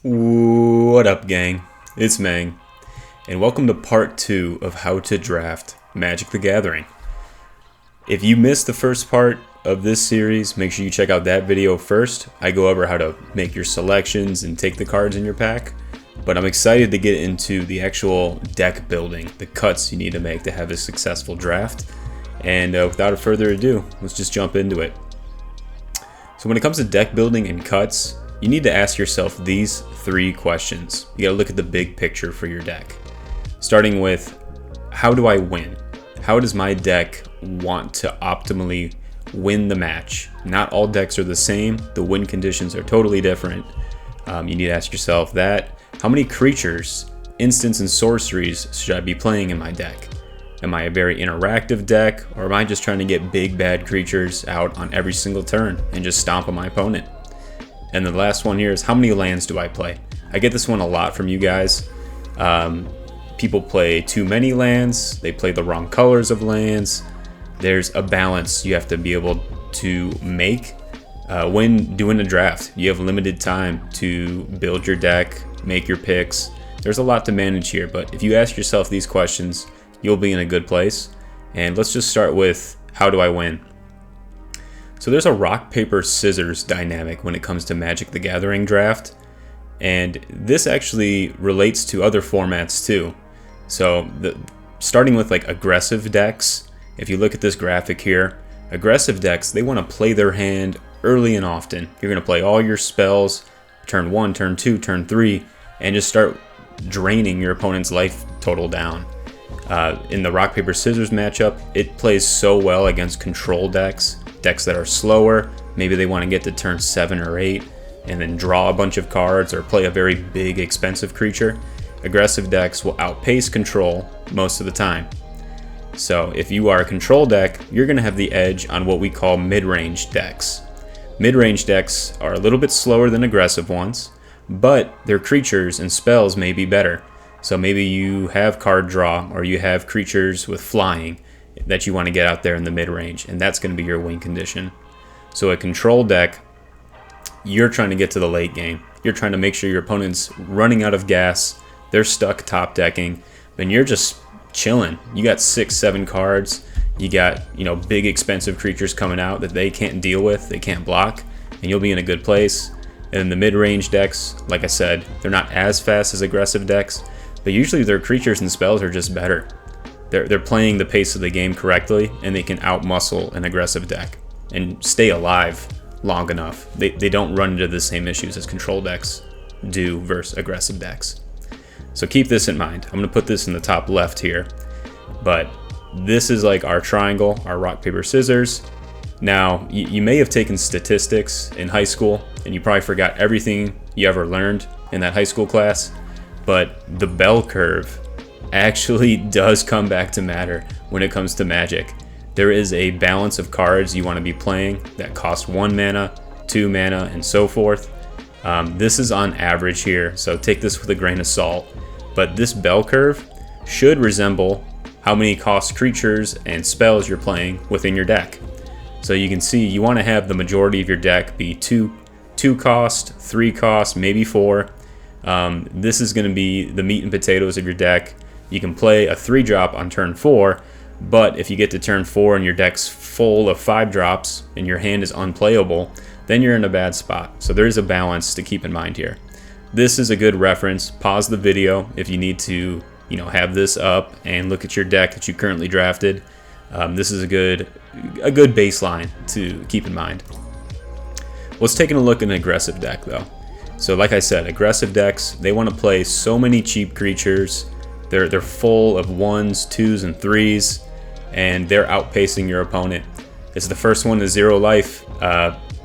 What up, gang? It's Mang, and welcome to part 2 of how to draft Magic the Gathering. If you missed the first part of this series, make sure you check out that video first. I go over how to make your selections and take the cards in your pack, but I'm excited to get into the actual deck building, the cuts you need to make to have a successful draft. And without further ado, let's just jump into it. So when it comes to deck building and cuts, you need to ask yourself these 3 questions. You gotta look at the big picture for your deck. Starting with, how do I win? How does my deck want to optimally win the match? Not all decks are the same. The win conditions are totally different. You need to ask yourself that. How many creatures, instants, and sorceries should I be playing in my deck? Am I a very interactive deck, or am I just trying to get big bad creatures out on every single turn and just stomp on my opponent? And the last one here is, how many lands do I play? I get this one a lot from you guys. People play too many lands, they play the wrong colors of lands. There's a balance you have to be able to make when doing a draft. You have limited time to build your deck, make your picks. There's a lot to manage here, but if you ask yourself these questions, you'll be in a good place. And let's just start with, how do I win? So there's a rock, paper, scissors dynamic when it comes to Magic the Gathering draft, and this actually relates to other formats too. So starting with like aggressive decks, if you look at this graphic here, aggressive decks, they want to play their hand early and often. You're going to play all your spells turn 1, turn 2, turn 3, and just start draining your opponent's life total down. In the rock, paper, scissors matchup, it plays so well against control decks that are slower. Maybe they want to get to turn 7 or 8 and then draw a bunch of cards or play a very big expensive creature. Aggressive decks will outpace control most of the time. So if you are a control deck, you're going to have the edge on what we call mid-range decks. Mid-range decks are a little bit slower than aggressive ones, but their creatures and spells may be better. So maybe you have card draw, or you have creatures with flying that you want to get out there in the mid-range, and that's going to be your win condition. So a control deck, you're trying to get to the late game. You're trying to make sure your opponent's running out of gas, they're stuck top decking, and you're just chilling. You got 6, 7 cards, you got, big expensive creatures coming out that they can't deal with, they can't block, and you'll be in a good place. And the mid-range decks, like I said, they're not as fast as aggressive decks, but usually their creatures and spells are just better. They're playing the pace of the game correctly, and they can outmuscle an aggressive deck and stay alive long enough. They don't run into the same issues as control decks do versus aggressive decks. So keep this in mind. I'm going to put this in the top left here, but this is like our triangle, our rock, paper, scissors. Now, you may have taken statistics in high school, and you probably forgot everything you ever learned in that high school class, but the bell curve actually does come back to matter when it comes to Magic. There is a balance of cards you want to be playing that cost 1 mana, 2 mana, and so forth. This is on average here, so take this with a grain of salt. But this bell curve should resemble how many cost creatures and spells you're playing within your deck. So you can see you want to have the majority of your deck be 2 cost, 3 cost, maybe 4. This is going to be the meat and potatoes of your deck. You can play a 3-drop on turn 4, but if you get to turn 4 and your deck's full of 5-drops and your hand is unplayable, then you're in a bad spot. So there is a balance to keep in mind here. This is a good reference. Pause the video if you need to, have this up and look at your deck that you currently drafted. This is a good baseline to keep in mind. Let's take a look at an aggressive deck though. So like I said, aggressive decks, they want to play so many cheap creatures. They're full of 1s, 2s, and 3s, and they're outpacing your opponent. It's the first one to 0 life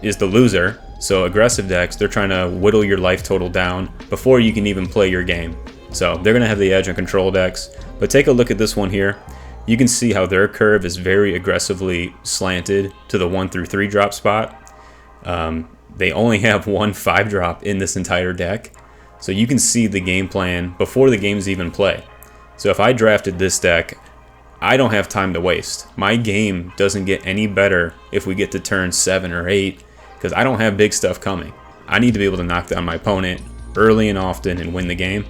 is the loser. So aggressive decks, they're trying to whittle your life total down before you can even play your game. So they're going to have the edge on control decks. But take a look at this one here. You can see how their curve is very aggressively slanted to the 1 through 3 drop spot. They only have 1 5-drop in this entire deck. So you can see the game plan before the games even play. So if I drafted this deck, I don't have time to waste. My game doesn't get any better if we get to turn 7 or 8, because I don't have big stuff coming. I need to be able to knock down my opponent early and often and win the game.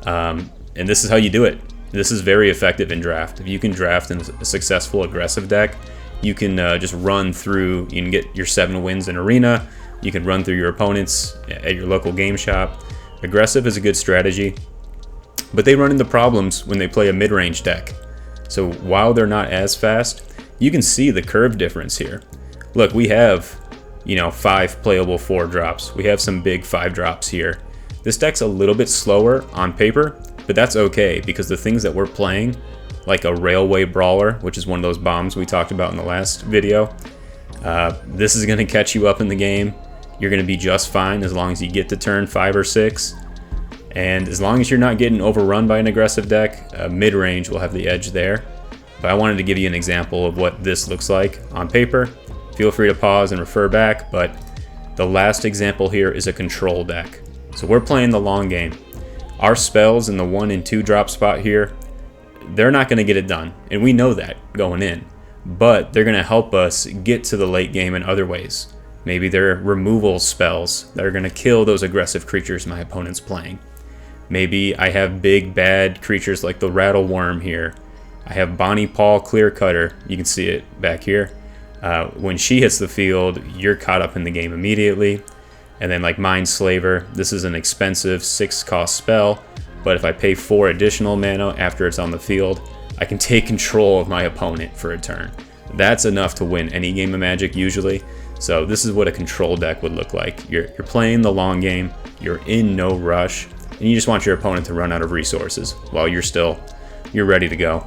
And this is how you do it. This is very effective in draft. If you can draft in a successful aggressive deck, you can just run through, you can get your 7 wins in arena, you can run through your opponents at your local game shop. Aggressive is a good strategy, but they run into problems when they play a mid-range deck. So while they're not as fast, you can see the curve difference here. Look, we have, 5 playable 4 drops. We have some big 5 drops here. This deck's a little bit slower on paper, but that's okay because the things that we're playing, like a Railway Brawler, which is one of those bombs we talked about in the last video, this is going to catch you up in the game. You're going to be just fine as long as you get to turn 5 or 6. And as long as you're not getting overrun by an aggressive deck, mid-range will have the edge there. But I wanted to give you an example of what this looks like on paper. Feel free to pause and refer back, but the last example here is a control deck. So we're playing the long game. Our spells in the 1 and 2 drop spot here, they're not going to get it done. And we know that going in. But they're going to help us get to the late game in other ways. Maybe they're removal spells that are going to kill those aggressive creatures my opponent's playing. Maybe I have big bad creatures like the Rattle Worm here. I have Bonnie Paul Clear Cutter. You can see it back here. When she hits the field, you're caught up in the game immediately. And then like Mind Slaver, this is an expensive 6-cost spell, but if I pay 4 additional mana after it's on the field, I can take control of my opponent for a turn. That's enough to win any game of Magic usually. So this is what a control deck would look like. You're playing the long game, you're in no rush, and you just want your opponent to run out of resources while you're ready to go.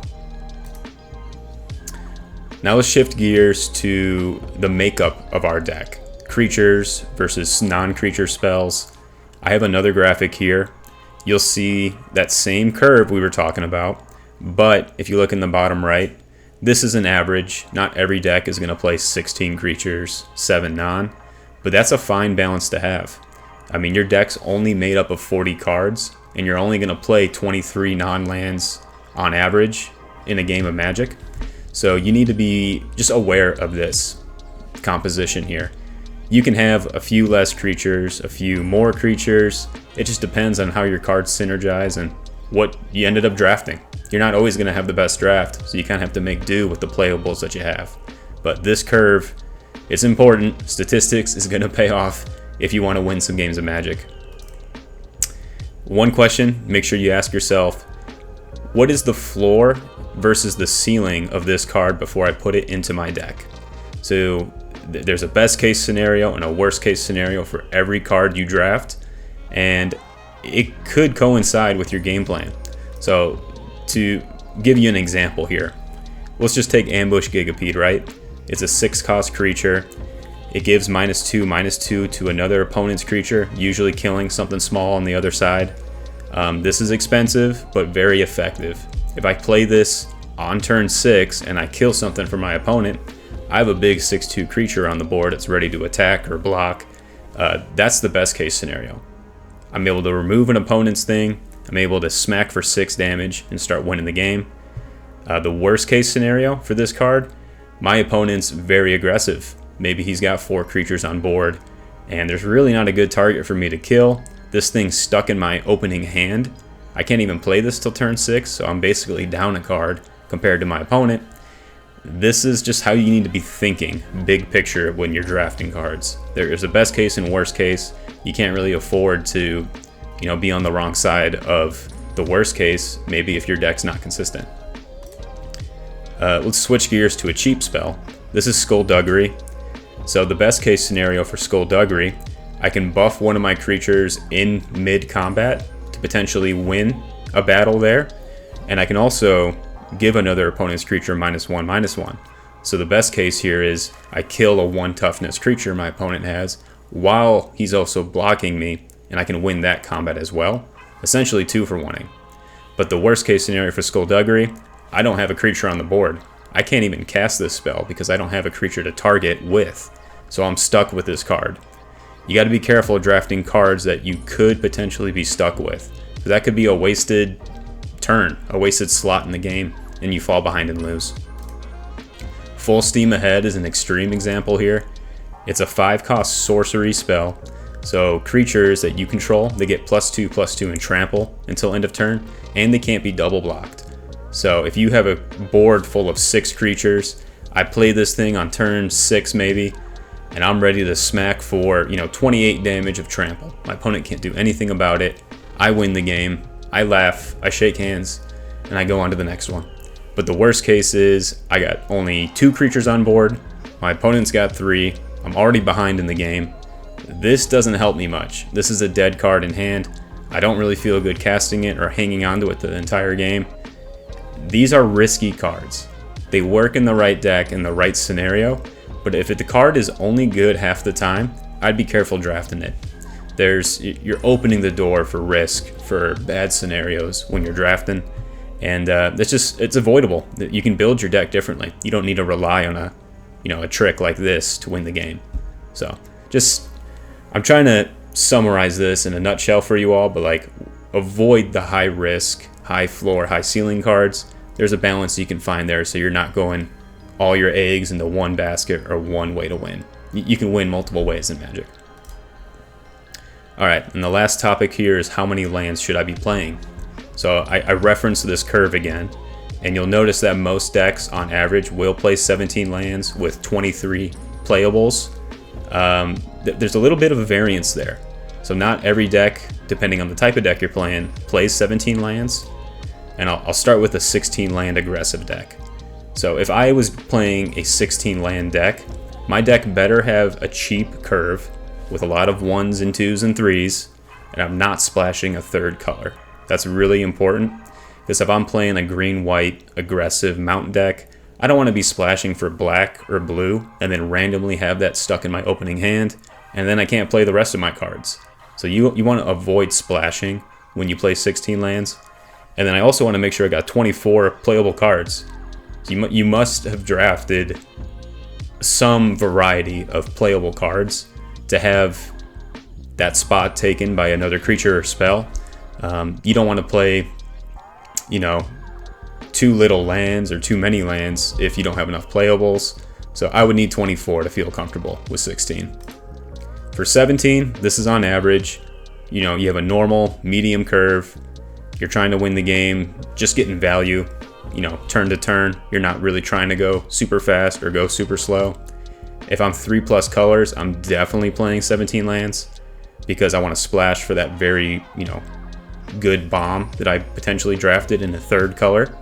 Now let's shift gears to the makeup of our deck. Creatures versus non-creature spells. I have another graphic here. You'll see that same curve we were talking about, but if you look in the bottom right, this is an average. Not every deck is going to play 16 creatures, 7 non, but that's a fine balance to have. I mean, your deck's only made up of 40 cards, and you're only going to play 23 non-lands on average in a game of Magic. So you need to be just aware of this composition here. You can have a few less creatures, a few more creatures. It just depends on how your cards synergize and what you ended up drafting. You're not always going to have the best draft, so you kind of have to make do with the playables that you have. But this curve, it's important. Statistics is going to pay off if you want to win some games of Magic. One question, make sure you ask yourself, what is the floor versus the ceiling of this card before I put it into my deck? So there's a best case scenario and a worst case scenario for every card you draft, and it could coincide with your game plan. So to give you an example here, let's just take Ambush Gigapede, right? It's a 6-cost creature. It gives -2/-2 to another opponent's creature, usually killing something small on the other side. This is expensive, but very effective. If I play this on turn 6 and I kill something for my opponent, I have a big 6/2 creature on the board that's ready to attack or block. That's the best case scenario. I'm able to remove an opponent's thing. I'm able to smack for 6 damage and start winning the game. The worst case scenario for this card, my opponent's very aggressive. Maybe he's got 4 creatures on board, and there's really not a good target for me to kill. This thing's stuck in my opening hand. I can't even play this till turn 6, so I'm basically down a card compared to my opponent. This is just how you need to be thinking, big picture, when you're drafting cards. There is a best case and worst case. You can't really afford to, be on the wrong side of the worst case, maybe if your deck's not consistent. Let's switch gears to a cheap spell. This is Skulldigger. So the best case scenario for Skulldigger, I can buff one of my creatures in mid-combat to potentially win a battle there, and I can also give another opponent's creature -1/-1. So the best case here is I kill a 1 toughness creature my opponent has while he's also blocking me, and I can win that combat as well. Essentially 2 for 1-ing. But the worst case scenario for Skulldigger, I don't have a creature on the board. I can't even cast this spell because I don't have a creature to target with. So I'm stuck with this card. You got to be careful drafting cards that you could potentially be stuck with. That could be a wasted turn, a wasted slot in the game, and you fall behind and lose. Full Steam Ahead is an extreme example here. It's a 5-cost sorcery spell. So creatures that you control, they get +2/+2 and trample until end of turn, and they can't be double blocked. So if you have a board full of 6 creatures, I play this thing on turn 6 maybe, and I'm ready to smack for 28 damage of trample. My opponent can't do anything about it. I win the game, I laugh, I shake hands, and I go on to the next one. But the worst case is I got only 2 creatures on board, my opponent's got 3, I'm already behind in the game. This doesn't help me much. This is a dead card in hand. I don't really feel good casting it or hanging on to it the entire game. These are risky cards. They work in the right deck in the right scenario, but if the card is only good half the time, I'd be careful drafting it. You're opening the door for risk for bad scenarios when you're drafting, and it's avoidable. You can build your deck differently. You don't need to rely on a trick like this to win the game. So I'm trying to summarize this in a nutshell for you all, but avoid the high risk, high floor, high ceiling cards. There's a balance you can find there, so you're not going all your eggs into one basket or one way to win. You can win multiple ways in Magic. Alright, and the last topic here is how many lands should I be playing? So I referenced this curve again, and you'll notice that most decks on average will play 17 lands with 23 playables. There's a little bit of a variance there. So not every deck, depending on the type of deck you're playing, plays 17 lands. And I'll start with a 16 land aggressive deck. So if I was playing a 16 land deck, my deck better have a cheap curve with a lot of 1s and 2s and 3s, and I'm not splashing a third color. That's really important, because if I'm playing a green-white aggressive mountain deck, I don't want to be splashing for black or blue and then randomly have that stuck in my opening hand, and then I can't play the rest of my cards. So you want to avoid splashing when you play 16 lands. And then I also want to make sure I got 24 playable cards. So you must have drafted some variety of playable cards to have that spot taken by another creature or spell. You don't want to play, too little lands or too many lands if you don't have enough playables. So I would need 24 to feel comfortable with 16. For 17, this is on average. You have a normal, medium curve. You're trying to win the game, just getting value, turn to turn. You're not really trying to go super fast or go super slow. If I'm 3+ colors, I'm definitely playing 17 lands because I want to splash for that very, good bomb that I potentially drafted in a third color.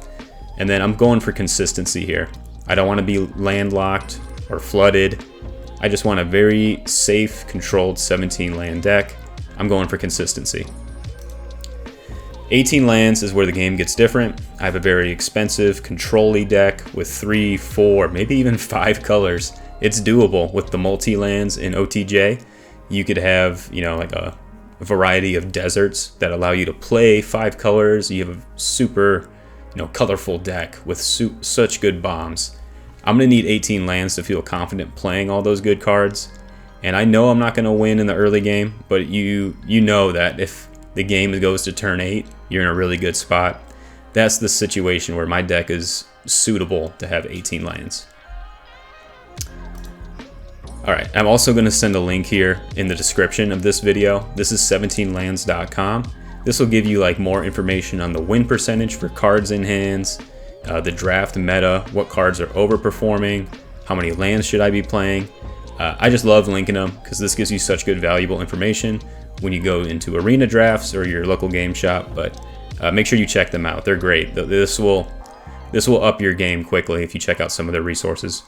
And then I'm going for consistency here. I don't want to be landlocked or flooded. I just want a very safe, controlled 17 land deck. I'm going for consistency. 18 lands is where the game gets different. I have a very expensive control-y deck with 3, 4, maybe even 5 colors. It's doable with the multi-lands in OTJ. You could have, a variety of deserts that allow you to play 5 colors. You have a super, colorful deck with such good bombs. I'm going to need 18 lands to feel confident playing all those good cards. And I know I'm not going to win in the early game, but you know that if the game goes to turn 8, you're in a really good spot. That's the situation where my deck is suitable to have 18 lands. Alright, I'm also going to send a link here in the description of this video. This is 17lands.com. This will give you more information on the win percentage for cards in hands, the draft meta, what cards are overperforming, how many lands should I be playing. I just love linking them because this gives you such good valuable information when you go into arena drafts or your local game shop, but make sure you check them out. They're great. This will up your game quickly if you check out some of their resources.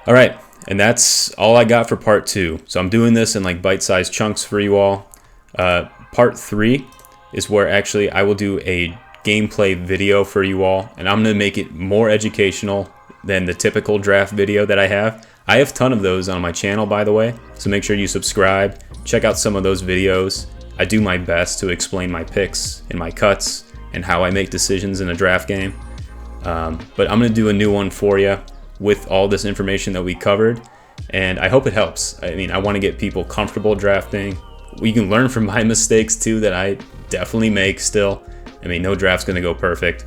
All right, and that's all I got for part 2. So I'm doing this in bite-sized chunks for you all. Part 3 is where actually I will do a gameplay video for you all, and I'm going to make it more educational than the typical draft video that I have. I have a ton of those on my channel, by the way, so make sure you subscribe, check out some of those videos. I do my best to explain my picks and my cuts and how I make decisions in a draft game. But I'm going to do a new one for you with all this information that we covered, and I hope it helps. I want to get people comfortable drafting. We can learn from my mistakes too that I definitely make still. No draft's going to go perfect.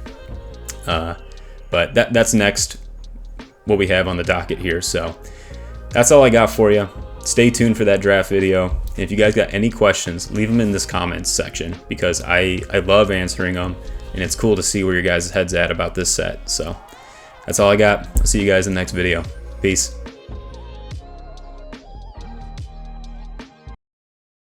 But that's next what we have on the docket here. So that's all I got for you. stay tuned for that draft video. And if you guys got any questions, leave them in this comments section, because I love answering them, and it's cool to see where your guys' heads at about this set. So that's all I got. I'll see you guys in the next video. Peace.